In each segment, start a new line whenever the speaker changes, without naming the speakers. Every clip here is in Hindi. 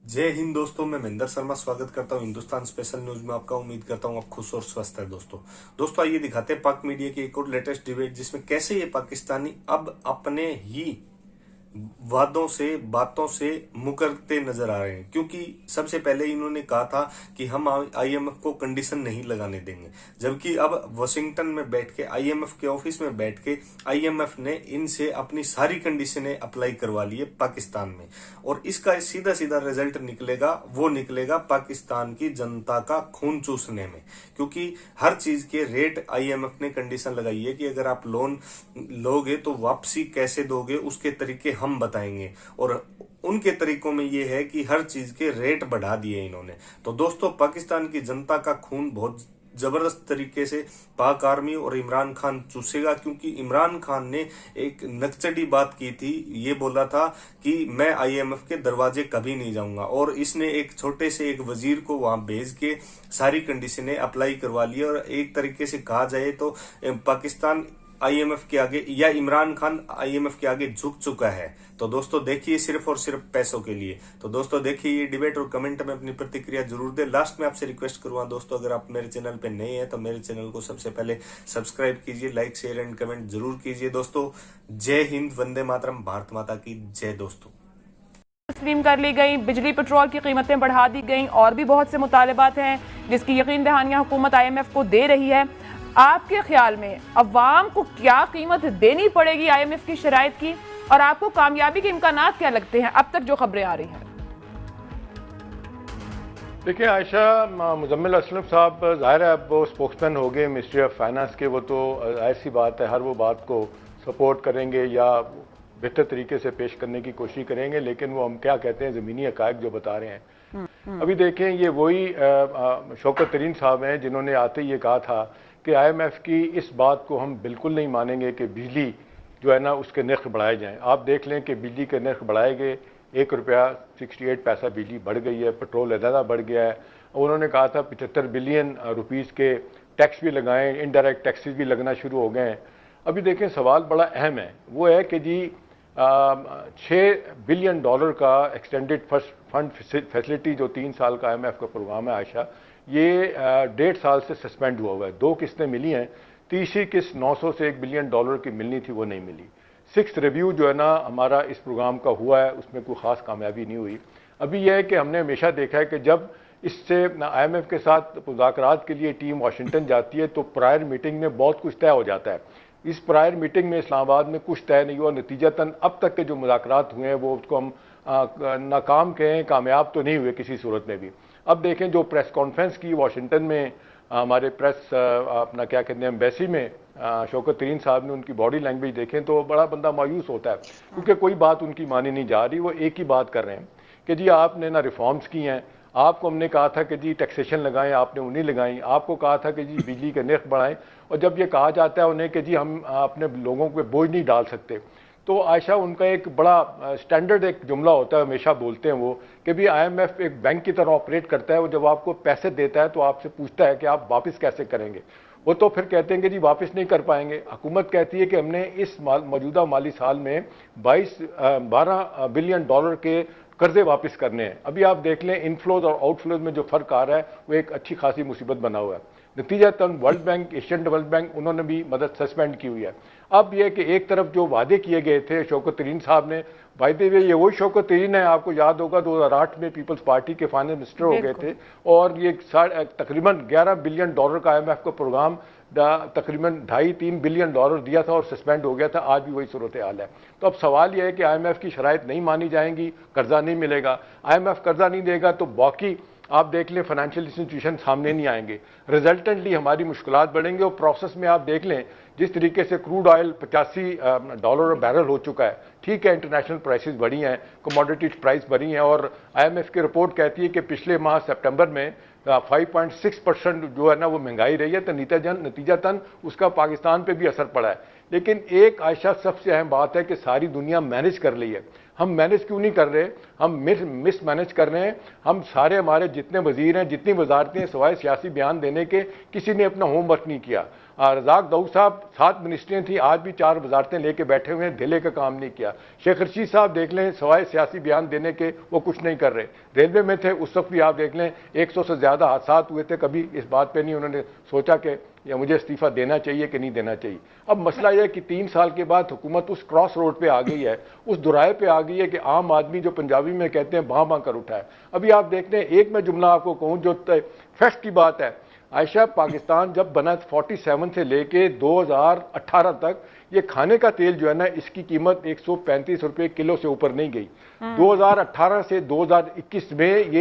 जय हिंद दोस्तों, मैं महेंद्र शर्मा स्वागत करता हूं हिंदुस्तान स्पेशल न्यूज में आपका। उम्मीद करता हूं आप खुश और स्वस्थ है। दोस्तों आइए दिखाते हैं पाक मीडिया की एक और लेटेस्ट डिबेट, जिसमें कैसे ये पाकिस्तानी अब अपने ही वादों से बातों से मुकरते नजर आ रहे हैं। क्योंकि सबसे पहले इन्होंने कहा था कि हम आईएमएफ को कंडीशन नहीं लगाने देंगे, जबकि अब वॉशिंगटन में बैठ के आईएमएफ के ऑफिस में बैठ के आईएमएफ ने इनसे अपनी सारी कंडीशनें अप्लाई करवा ली है पाकिस्तान में। और इसका सीधा सीधा रिजल्ट निकलेगा, वो निकलेगा पाकिस्तान की जनता का खून चूसने में। क्योंकि हर चीज के रेट आईएमएफ ने कंडीशन लगाई है कि अगर आप लोन लोगे तो वापसी कैसे दोगे, उसके तरीके हम बताएंगे। और उनके तरीकों में ये है कि हर चीज के रेट बढ़ा दिए इन्होंने। तो दोस्तों, पाकिस्तान की जनता का खून बहुत जबरदस्त तरीके से पाक आर्मी और इमरान खान चूसेगा। क्योंकि इमरान खान ने एक नक्सड़ी बात की थी, ये बोला था कि मैं आईएमएफ के दरवाजे कभी नहीं जाऊंगा, और इसने एक छोटे से एक वजीर को वहां भेज के सारी कंडीशनें अप्लाई करवा ली। और एक तरीके से कहा जाए तो पाकिस्तान आईएमएफ के आगे, या इमरान खान आईएमएफ के आगे झुक चुका है। तो दोस्तों देखिए, सिर्फ और सिर्फ पैसों के लिए। तो दोस्तों देखिए ये डिबेट और कमेंट में अपनी प्रतिक्रिया जरूर दें। लास्ट में आपसे रिक्वेस्ट करूंगा दोस्तों, अगर आप मेरे चैनल पे नए हैं तो मेरे चैनल को सबसे पहले सब्सक्राइब कीजिए, लाइक शेयर एंड कमेंट जरूर कीजिए। दोस्तों जय हिंद, वंदे मातरम, भारत माता की जय। दोस्तों
तस्लीम कर ली गई, बिजली पेट्रोल की कीमतें बढ़ा दी गई और भी बहुत से मुतालबात हैं जिसकी यकीन दहानियां हुकूमत आईएमएफ को दे रही है। आपके ख्याल में अवाम को क्या कीमत देनी पड़ेगी आईएमएफ की शराइत की, और आपको कामयाबी के इम्कानात क्या लगते हैं अब तक जो खबरें आ रही हैं?
देखिए आयशा, मुजम्मिल असलम साहब ज़ाहिर है अब वो स्पोक्समैन हो गए मिनिस्ट्री ऑफ फाइनेंस के। वो तो ऐसी बात है, हर वो बात को सपोर्ट करेंगे या बेहतर तरीके से पेश करने की कोशिश करेंगे, लेकिन वो हम क्या कहते हैं ज़मीनी हक़ाइक़ जो बता रहे हैं। अभी देखें, ये वही शौकत तरीन साहब हैं जिन्होंने आते ही ये कहा था कि आईएमएफ की इस बात को हम बिल्कुल नहीं मानेंगे कि बिजली जो है ना उसके नर्ख बढ़ाए जाएं। आप देख लें कि बिजली के नर्ख बढ़ाए गए, 1 रुपया 68 पैसा बिजली बढ़ गई है, पेट्रोल ज़्यादा बढ़ गया है। उन्होंने कहा था 75 बिलियन रुपीज़ के टैक्स भी लगाएं, इनडायरेक्ट टैक्सेस भी लगना शुरू हो गए हैं। अभी देखें सवाल बड़ा अहम है, वो है कि जी 6 बिलियन डॉलर का एक्सटेंडेड फंड फैसिलिटी जो 3 साल का आईएमएफ का प्रोग्राम है आयशा, ये 1.5 साल से सस्पेंड हुआ है। 2 किस्तें मिली हैं, तीसरी किस्त 900 से 1 बिलियन डॉलर की मिलनी थी, वो नहीं मिली। 6th रिव्यू जो है ना हमारा इस प्रोग्राम का हुआ है, उसमें कोई ख़ास कामयाबी नहीं हुई। अभी यह है कि हमने हमेशा देखा है कि जब इससे आईएमएफ के साथ मुज़ाकरात के लिए टीम वाशिंगटन जाती है तो प्रायर मीटिंग में बहुत कुछ तय हो जाता है। इस प्रायर मीटिंग में इस्लामाबाद में कुछ तय नहीं हुआ। नतीजतन अब तक के जो मुज़ाकरात हुए हैं वो उसको हम नाकाम कहें, कामयाब तो नहीं हुए किसी सूरत में भी। अब देखें जो प्रेस कॉन्फ्रेंस की वाशिंगटन में हमारे प्रेस अपना क्या कहते हैं एम्बेसी में शौकत तरीन साहब ने, उनकी बॉडी लैंग्वेज देखें तो बड़ा बंदा मायूस होता है, क्योंकि कोई बात उनकी मानी नहीं जा रही। वो एक ही बात कर रहे हैं कि जी आपने ना रिफॉर्म्स की हैं, आपको हमने कहा था कि जी टैक्सेशन लगाएं, आपने उन्हीं लगाई। आपको कहा था कि जी बिजली के नर्ख बढ़ाएं, और जब ये कहा जाता है उन्हें कि जी हम अपने लोगों पे बोझ नहीं डाल सकते, तो आयशा उनका एक बड़ा स्टैंडर्ड एक जुमला होता है, हमेशा बोलते हैं वो कि भी आईएमएफ एक बैंक की तरह ऑपरेट करता है। वो जब आपको पैसे देता है तो आपसे पूछता है कि आप वापस कैसे करेंगे। वो तो फिर कहते हैं कि जी वापस नहीं कर पाएंगे। हुकूमत कहती है कि हमने इस मौजूदा माली साल में 12 बिलियन डॉलर के कर्जे वापस करने हैं। अभी आप देख लें इनफ्लोज और आउटफ्लोज में जो फर्क आ रहा है वो एक अच्छी खासी मुसीबत बना हुआ है। नतीजतन world bank, Asian development bank, उन्होंने भी मदद सस्पेंड की हुई है। अब यह कि एक तरफ जो वादे किए गए थे शौकत तरीन साहब ने, वायदे हुए, ये वही शौकत तरीन है, आपको याद होगा 2008 में पीपल्स पार्टी के फाइनेंस मिनिस्टर हो गए थे, और ये तकरीबन 11 बिलियन डॉलर का आईएमएफ का प्रोग्राम तकरीबन 2.5-3 बिलियन डॉलर दिया था और सस्पेंड हो गया था। आज भी वही सूरत हाल है। तो अब सवाल यह है कि आईएमएफ की शराइत नहीं मानी जाएंगी, कर्जा नहीं मिलेगा। आईएमएफ कर्जा नहीं देगा तो बाकी आप देख लें फाइनेंशियल इंस्टीट्यूशन सामने नहीं आएंगे, रिजल्टेंटली हमारी मुश्किलात बढ़ेंगे। और प्रोसेस में आप देख लें जिस तरीके से क्रूड ऑयल $85 बैरल हो चुका है, ठीक है, इंटरनेशनल प्राइसेस बढ़ी हैं, कमोडिटी प्राइस बढ़ी हैं, और आईएमएफ की रिपोर्ट कहती है कि पिछले माह सितंबर में 5.6% जो है ना वो महंगाई रही है। तो नतीजतन उसका पाकिस्तान पे भी असर पड़ा है। लेकिन एक आयशा सबसे अहम बात है कि सारी दुनिया मैनेज कर ली है, हम मैनेज क्यों नहीं कर रहे? हम मिस मैनेज कर रहे हैं। हम सारे हमारे जितने वजीर हैं, जितनी वजारतें हैं, सवाए सियासी बयान देने के किसी ने अपना होमवर्क नहीं किया। रजाक दाऊद साहब 7 मिनिस्ट्रियाँ थी, आज भी 4 वजारतें लेके बैठे हुए हैं, ढिले का काम नहीं किया। शेख रशीद साहब देख लें, सवाए सियासी बयान देने के वो कुछ नहीं कर रहे। रेलवे में थे उस वक्त भी आप देख लें 100 से ज़्यादा हादसा हुए थे, कभी इस बात पे नहीं उन्होंने सोचा कि या मुझे इस्तीफा देना चाहिए कि नहीं देना चाहिए। अब मसला यह है कि 3 साल के बाद हुकूमत उस क्रॉस रोड पे आ गई है, उस दुराए पे आ गई है कि आम आदमी जो पंजाबी में कहते हैं बाँ बाँ कर उठा है। अभी आप देखते हैं, एक मैं जुमला आपको कहूँ जो फैक्ट की बात है, आयशा पाकिस्तान जब बना 47 से लेके 2018 तक ये खाने का तेल जो है ना, इसकी कीमत 135 रुपए किलो से ऊपर नहीं गई। 2018 से 2021 में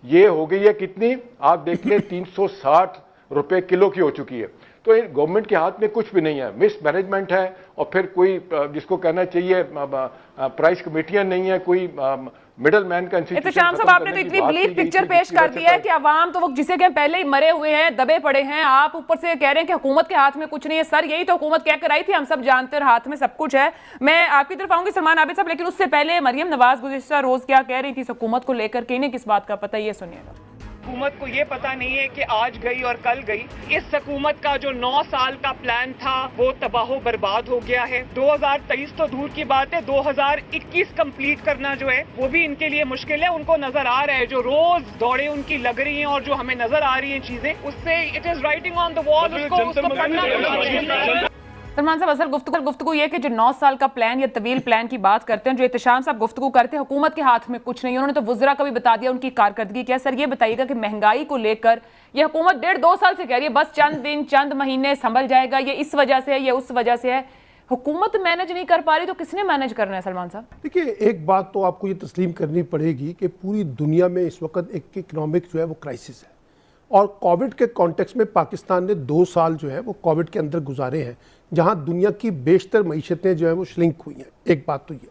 ये हो गई है कितनी, आप देख लें 360 रुपए किलो की हो चुकी है। तो गवर्नमेंट के हाथ में कुछ भी नहीं है, मिस मैनेजमेंट है, और फिर कोई जिसको कहना चाहिए प्राइस कमेटियां नहीं है, कोई मिडल मैन का इंस्टीट्यूशन।
इत्तेशाम साहब, आपने तो इतनी ब्लीफ पिक्चर पेश कर दी है कि अवाम तो वो जिसे कहें पहले ही मरे हुए हैं, दबे पड़े हैं, आप ऊपर से कह रहे हैं कि हुकूमत के हाथ में कुछ नहीं है। सर यही तो हुकूमत कह कर आई थी, हम सब जानते हैं हाथ में सब कुछ है। मैं आपकी तरफ आऊंगी सलमान आबिद साहब, लेकिन उससे पहले मरियम नवाज गुज़िश्ता रोज क्या कह रही थी हुकूमत को लेकर के, इन्हें किस बात का पता, ये सुनिएगा।
हुकूमत को ये पता नहीं है कि आज गई और कल गई। इस हुकूमत का जो 9 साल का प्लान था वो तबाहो बर्बाद हो गया है। 2023 तो दूर की बात है, 2021 कंप्लीट करना जो है वो भी इनके लिए मुश्किल है। उनको नजर आ रहा है, जो रोज दौड़े उनकी लग रही हैं और जो हमें नजर आ रही हैं चीजें, उससे it is writing on the wall, उसको पढ़ना।
सलमान साहब, असल गुफ्तगू ये कि जो 9 साल का प्लान या तवील प्लान की बात करते हैं, जो इत्तेशाम साहब गुफ्तगू करते हैं, हुकूमत के हाथ में कुछ नहीं। उन्होंने तो वुज़रा का भी बता दिया उनकी कारकर्दगी क्या। सर ये बताइएगा कि महंगाई को लेकर ये हुकूमत 1.5-2 साल से कह रही है बस चंद दिन चंद महीने संभल जाएगा, ये इस वजह से है, ये उस वजह से है। हुकूमत मैनेज नहीं कर पा रही तो किसने मैनेज करना है सलमान साहब?
देखिए, एक बात तो आपको ये तस्लीम करनी पड़ेगी कि पूरी दुनिया में इस वक्त एक इकोनॉमिक जो है वो क्राइसिस है, और कोविड के कॉन्टेक्स्ट में पाकिस्तान ने 2 साल जो है वो कोविड के अंदर गुजारे हैं, जहां दुनिया की बेशतर मईशतें जो है वो श्रिंक हुई हैं। एक बात तो ये,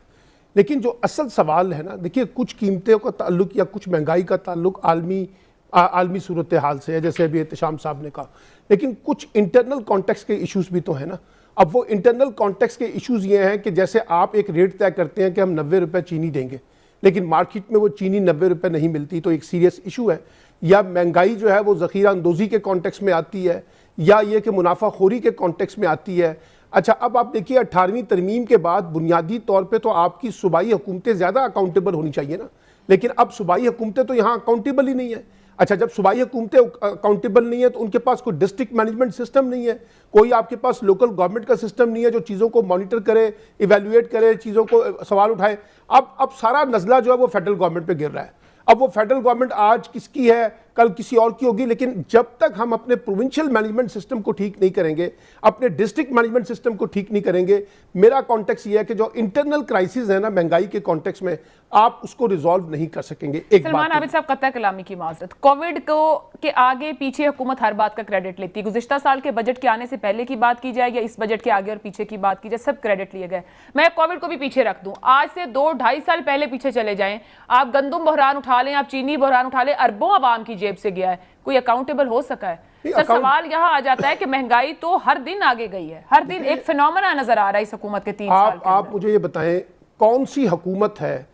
लेकिन जो असल सवाल है ना, देखिए कुछ कीमतों का ताल्लुक या कुछ महंगाई का ताल्लुक आलमी सूरत हाल से है, जैसे अभी इत्तेशाम साहब ने कहा, लेकिन कुछ इंटरनल कॉन्टेक्स्ट के इशूज़ भी तो है ना। अब वो इंटरनल कॉन्टेक्स्ट के इशूज़ ये हैं कि जैसे आप एक रेट तय करते हैं कि हम 90 रुपये चीनी देंगे, लेकिन मार्केट में वो चीनी 90 रुपये नहीं मिलती, तो एक सीरियस इशू है। या महंगाई जो है वो ज़ख़ीरा अंदोज़ी के कॉन्टेक्स्ट में आती है, या ये कि मुनाफाखोरी के कॉन्टेक्स्ट में आती है। अच्छा, अब आप देखिए 18वीं तरमीम के बाद बुनियादी तौर पे तो आपकी सूबाई हुकूमतें ज़्यादा अकाउंटेबल होनी चाहिए ना, लेकिन अब सूबाई हुकूमतें तो यहाँ अकाउंटेबल ही नहीं है। अच्छा, जब सूबाई हुकूमतें अकाउंटेबल नहीं है तो उनके पास कोई डिस्ट्रिक्ट मैनेजमेंट सिस्टम नहीं है, कोई आपके पास लोकल गवर्नमेंट का सिस्टम नहीं है जो चीज़ों को मॉनिटर करे, इवेल्युएट करे, चीज़ों को सवाल उठाए। अब सारा नज़ला जो है वो फेडरल गवर्नमेंट पे गिर रहा है। अब वो फेडरल गवर्नमेंट आज किसकी है, कल किसी और की होगी, लेकिन जब तक हम अपने प्रोविंशियल मैनेजमेंट सिस्टम को ठीक नहीं करेंगे, अपने डिस्ट्रिक्ट मैनेजमेंट सिस्टम को ठीक नहीं करेंगे, मेरा कॉन्टेक्स्ट ये है कि जो इंटरनल क्राइसिस है ना महंगाई के कॉन्टेक्स्ट में, आप उसको रिजॉल्व नहीं कर सकेंगे।
सलमान आबिद साहब, कत्ता कलामी की माजरत, कोविड को के आगे पीछे हुकूमत हर बात का क्रेडिट लेती है। गुज़िश्ता साल के बजट के आने से पहले की बात की जाए या इस बजट के आगे और पीछे की बात की जाए, सब क्रेडिट लिए गए। मैं कोविड को भी पीछे रख दूं, आज से 2-2.5 साल पहले पीछे चले जाएं, आप गंदुम बहरान उठा लें, आप चीनी बहरान उठा लें, अरबों आवाम की जेब से गया है, कोई अकाउंटेबल हो सका है? सर सवाल यहाँ आ जाता है कि महंगाई तो हर दिन आगे गई है, हर दिन एक फिनोमेना नजर आ रहा है इस हुकूमत के 3 साल के अंदर।
आप मुझे ये बताएं, कौन सी हुकूमत है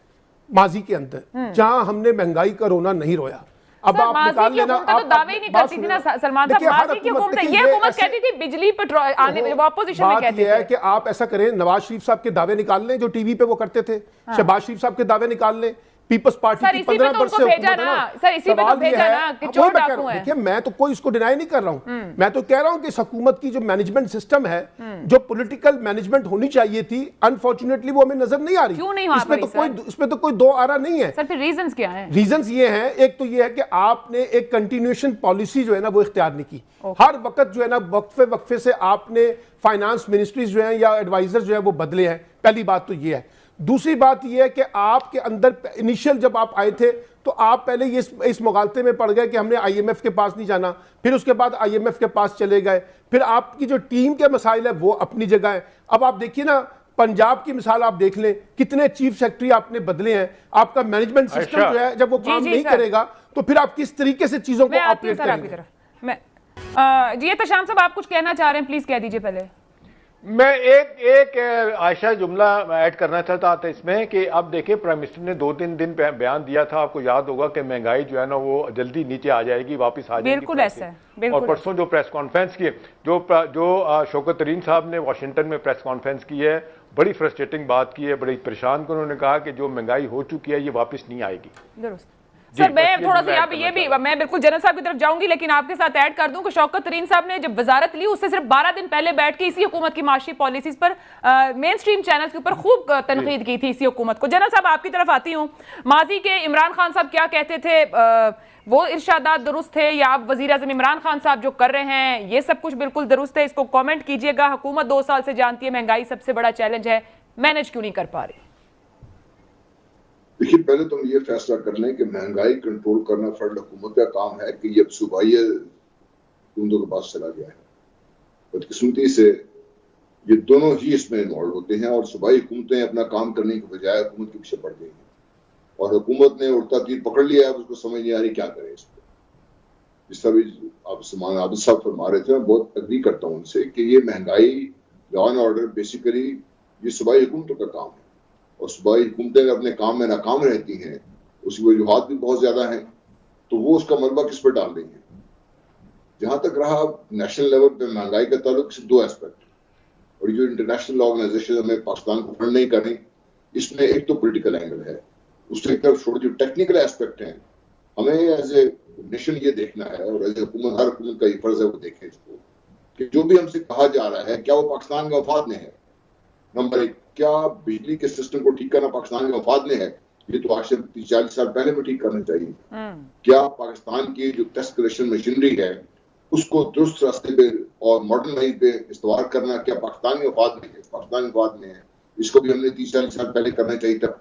माजी के अंदर जहां हमने महंगाई का रोना नहीं रोया? अब आप निकाल लेना,
आप दावे नहीं करती थी ना सलमान साहब, माजी की हुकूमत, ये हुकूमत कहती थी बिजली पेट्रोल आने में, ऑपोजिशन में कहती
है कि आप ऐसा करें, नवाज शरीफ साहब के दावे निकाल लें जो टीवी पे वो करते थे, शहबाज शरीफ साहब के दावे निकाल लें, पीपल्स पार्टी की 15 वर्ष से हुकूमत है ना।
सर इसी पे तो भेजा ना कि चोर डाकू है।
देखिए, मैं तो कोई इसको डिनाई नहीं कर रहा हूं, मैं तो कह रहा हूं कि इस हुकूमत की जो मैनेजमेंट सिस्टम है, जो पॉलिटिकल मैनेजमेंट होनी चाहिए थी, अनफॉर्चुनेटली वो हमें नजर नहीं आ रही।
क्यों नहीं आ रही?
इसमें तो कोई दो आरा नहीं है।
सर फिर रीजंस क्या हैं?
रीजंस ये हैं, एक तो ये है कि आपने एक कंटिन्यूएशन पॉलिसी जो है ना वो इख्तियार नहीं की। हर वक्त जो है ना वक्फे से आपने फाइनेंस मिनिस्ट्रीज जो है या एडवाइजर जो है वो बदले हैं। पहली बात तो ये है। दूसरी बात यह है कि आपके अंदर इनिशियल जब आप आए थे तो आप पहले ये इस मुगालते में पड़ गए कि हमने आईएमएफ के पास नहीं जाना, फिर उसके बाद आईएमएफ के पास चले गए, फिर आपकी जो टीम के मसाइल है वो अपनी जगह है। अब आप देखिए ना, पंजाब की मिसाल आप देख लें, कितने चीफ सेक्रेटरी आपने बदले हैं। आपका मैनेजमेंट सिस्टम जो है जब वो काम नहीं करेगा तो फिर आप किस तरीके से चीजों को ऑपरेट करेंगे?
जी इत्तेशाम साहब, आप कुछ कहना चाह रहे हैं, प्लीज कह दीजिए पहले।
मैं एक आयशा जुमला ऐड करना चाहता था इसमें कि अब देखिए प्राइम मिनिस्टर ने 2-3 दिन बयान दिया था, आपको याद होगा कि महंगाई जो है ना वो जल्दी नीचे आ जाएगी, वापस आ जाएगी।
बिल्कुल ऐसा है, बिल्कुल।
और परसों जो प्रेस कॉन्फ्रेंस की जो शौकत तरीन साहब ने वाशिंगटन में प्रेस कॉन्फ्रेंस की है, बड़ी फ्रस्ट्रेटिंग बात की है, बड़ी परेशान कर उन्होंने कहा कि जो महंगाई हो चुकी है ये वापस नहीं आएगी।
दुरुस्त। सर मैं थोड़ा सा यहाँ पे ये भी मैं बिल्कुल जनरल साहब की तरफ जाऊंगी, लेकिन आपके साथ ऐड कर दूं कि शौकत तरीन साहब ने जब वजारत ली उससे सिर्फ 12 दिन पहले बैठ के इसी हुकूमत की माशी पॉलिसीज पर मेन स्ट्रीम चैनल्स के ऊपर खूब तनकीद की थी इसी हुकूमत को। जनरल साहब आपकी तरफ आती हूँ, माजी के इमरान खान साहब क्या कहते थे, वो इरशादात दुरुस्त थे या अब वजीर आज़म इमरान खान साहब जो कर रहे हैं ये सब कुछ बिल्कुल दुरुस्त है? इसको कॉमेंट कीजिएगा। हुकूमत 2 साल से जानती है महंगाई सबसे बड़ा चैलेंज है, मैनेज क्यों नहीं कर पा रही?
देखिए, पहले तो हम ये फैसला कर लें कि महंगाई कंट्रोल करना फर्द हुकूमत का काम है कि ये अब सूबाई हुकूमतों के पास चला गया है। बदकिस्मती से ये दोनों ही इसमें इन्वॉल्व होते हैं और सूबाई हुकूमतें अपना काम करने के बजाय हुकूमत के पीछे पड़ गई हैं और हुकूमत ने उड़ता तीर पकड़ लिया है, उसको समझ नहीं आ रही क्या करे इस पर। जिस तरह भी आप समान आबिद साहब फरमा रहे थे, मैं बहुत एग्री करता हूँ उनसे कि ये महंगाई, लॉ एंड ऑर्डर बेसिकली ये सूबाई हुकूमतों का काम है और सूबाई हुकूमतें अपने काम में नाकाम रहती हैं, उसकी वजूहात भी बहुत ज्यादा हैं, तो वो उसका मलबा किस पर डाल रही है। जहां तक रहा नेशनल लेवल पे महंगाई का ताल्लुक, सिर्फ 2 एस्पेक्ट, और जो इंटरनेशनल ऑर्गेनाइजेशन हमें पाकिस्तान को फंड नहीं कर रही, इसमें एक तो पॉलिटिकल एंगल है, उससे एक तरफ छोड़ जो टेक्निकल एस्पेक्ट है, हमें एज ए नेशन ये देखना है और एज ए हुकूमत, हर हुकूमत का ये फर्ज है वो देखे इसको कि जो भी हमसे कहा जा रहा है क्या वो पाकिस्तान के मफाद में है। नंबर 1, क्या बिजली के सिस्टम को ठीक करना पाकिस्तान के मफाद में है? ये तो आज से 30-40 साल पहले में ठीक करना चाहिए। क्या पाकिस्तान की जो टेस्ट कलेक्शन मशीनरी है उसको दुरुस्त रास्ते पे और मॉडर्न लाइन पे इस्तेमाल करना क्या पाकिस्तान के मफाद में है? पाकिस्तान के मफाद में है, इसको भी हमने 30-40 साल पहले करना चाहिए था।